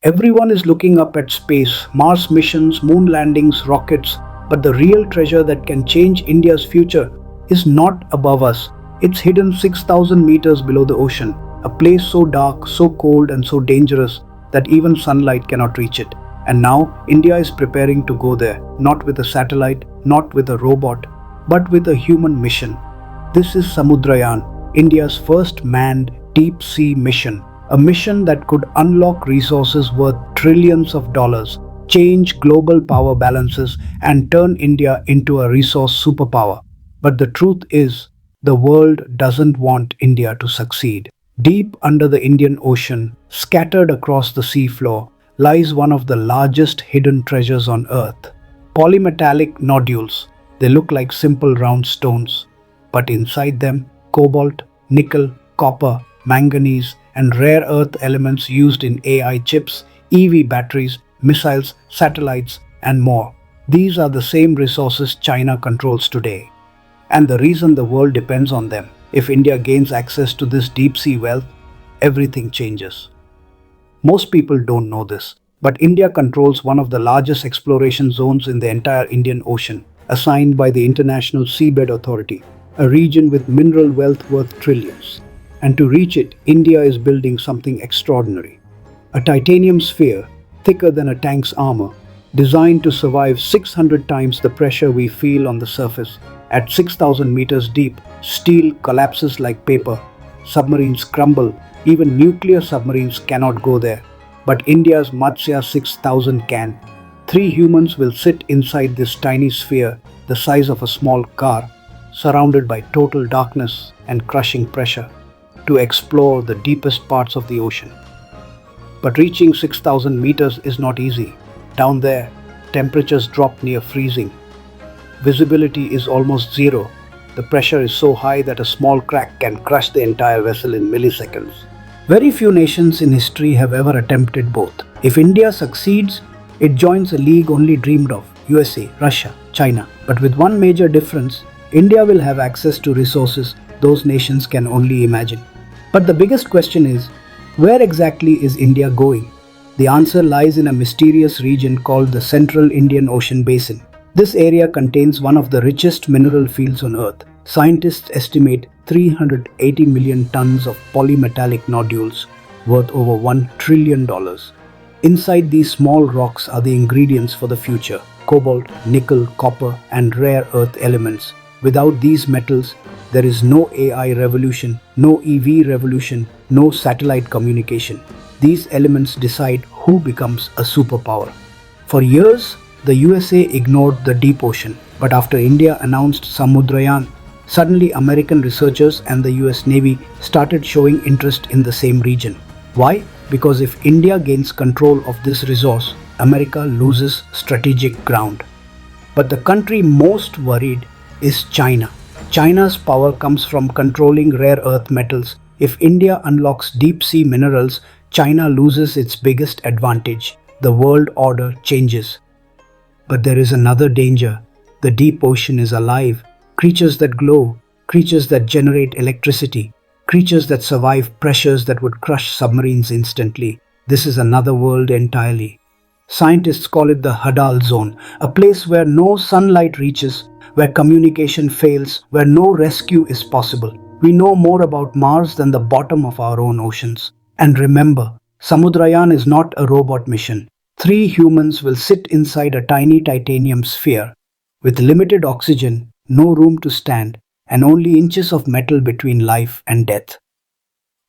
Everyone is looking up at space, Mars missions, moon landings, rockets, but the real treasure that can change India's future is not above us. It's hidden 6,000 meters below the ocean, a place so dark, so cold, and so dangerous that even sunlight cannot reach it. And now, India is preparing to go there, not with a satellite, not with a robot, but with a human mission. This is Samudrayaan, India's first manned deep-sea mission, a mission that could unlock resources worth trillions of dollars, change global power balances, and turn India into a resource superpower. But the truth is, the world doesn't want India to succeed. Deep under the Indian Ocean, scattered across the seafloor, lies one of the largest hidden treasures on Earth. Polymetallic nodules. They look like simple round stones, but inside them, cobalt, nickel, copper, manganese, and rare earth elements used in AI chips, EV batteries, missiles, satellites, and more. These are the same resources China controls today, and the reason the world depends on them. If India gains access to this deep-sea wealth, everything changes. Most people don't know this, but India controls one of the largest exploration zones in the entire Indian Ocean, assigned by the International Seabed Authority, a region with mineral wealth worth trillions. And to reach it, India is building something extraordinary. A titanium sphere, thicker than a tank's armor, designed to survive 600 times the pressure we feel on the surface. At 6,000 meters deep, steel collapses like paper. Submarines crumble. Even nuclear submarines cannot go there. But India's Matsya 6000 can. 3 humans will sit inside this tiny sphere, the size of a small car, surrounded by total darkness and crushing pressure, to explore the deepest parts of the ocean. But reaching 6,000 meters is not easy. Down there, temperatures drop near freezing. Visibility is almost zero. The pressure is so high that a small crack can crush the entire vessel in milliseconds. Very few nations in history have ever attempted both. If India succeeds, it joins a league only dreamed of: USA, Russia, China. But with one major difference: India will have access to resources those nations can only imagine. But the biggest question is, where exactly is India going? The answer lies in a mysterious region called the Central Indian Ocean Basin. This area contains one of the richest mineral fields on Earth. Scientists estimate 380 million tons of polymetallic nodules worth over $1 trillion. Inside these small rocks are the ingredients for the future: cobalt, nickel, copper, and rare earth elements. Without these metals, there is no AI revolution, no EV revolution, no satellite communication. These elements decide who becomes a superpower. For years, the USA ignored the deep ocean, but after India announced Samudrayaan, suddenly American researchers and the US Navy started showing interest in the same region. Why? Because if India gains control of this resource, America loses strategic ground. But the country most worried is China. China's power comes from controlling rare earth metals. If India unlocks deep-sea minerals, China loses its biggest advantage. The world order changes. But there is another danger. The deep ocean is alive. Creatures that glow, creatures that generate electricity, creatures that survive pressures that would crush submarines instantly. This is another world entirely. Scientists call it the Hadal Zone, a place where no sunlight reaches, where communication fails, where no rescue is possible. We know more about Mars than the bottom of our own oceans. And remember, Samudrayaan is not a robot mission. 3 humans will sit inside a tiny titanium sphere with limited oxygen, no room to stand, and only inches of metal between life and death.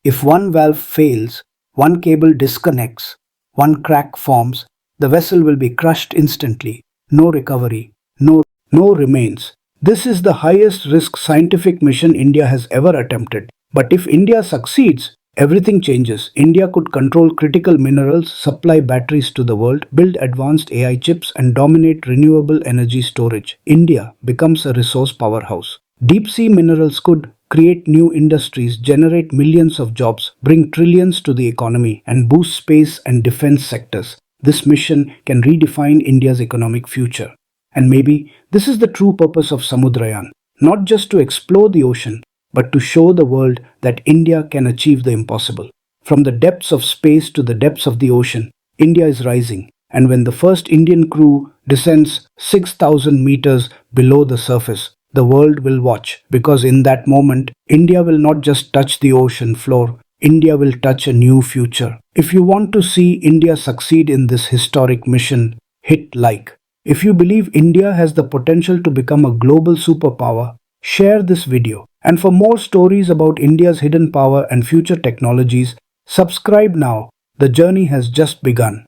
If one valve fails, one cable disconnects, one crack forms, the vessel will be crushed instantly. No recovery, no remains. This is the highest risk scientific mission India has ever attempted. But if India succeeds, everything changes. India could control critical minerals, supply batteries to the world, build advanced AI chips, and dominate renewable energy storage. India becomes a resource powerhouse. Deep-sea minerals could create new industries, generate millions of jobs, bring trillions to the economy, and boost space and defense sectors. This mission can redefine India's economic future. And maybe this is the true purpose of Samudrayaan, not just to explore the ocean, but to show the world that India can achieve the impossible. From the depths of space to the depths of the ocean, India is rising. And when the first Indian crew descends 6,000 meters below the surface, the world will watch, because in that moment, India will not just touch the ocean floor, India will touch a new future. If you want to see India succeed in this historic mission, hit like. If you believe India has the potential to become a global superpower, share this video. And for more stories about India's hidden power and future technologies, subscribe now. The journey has just begun.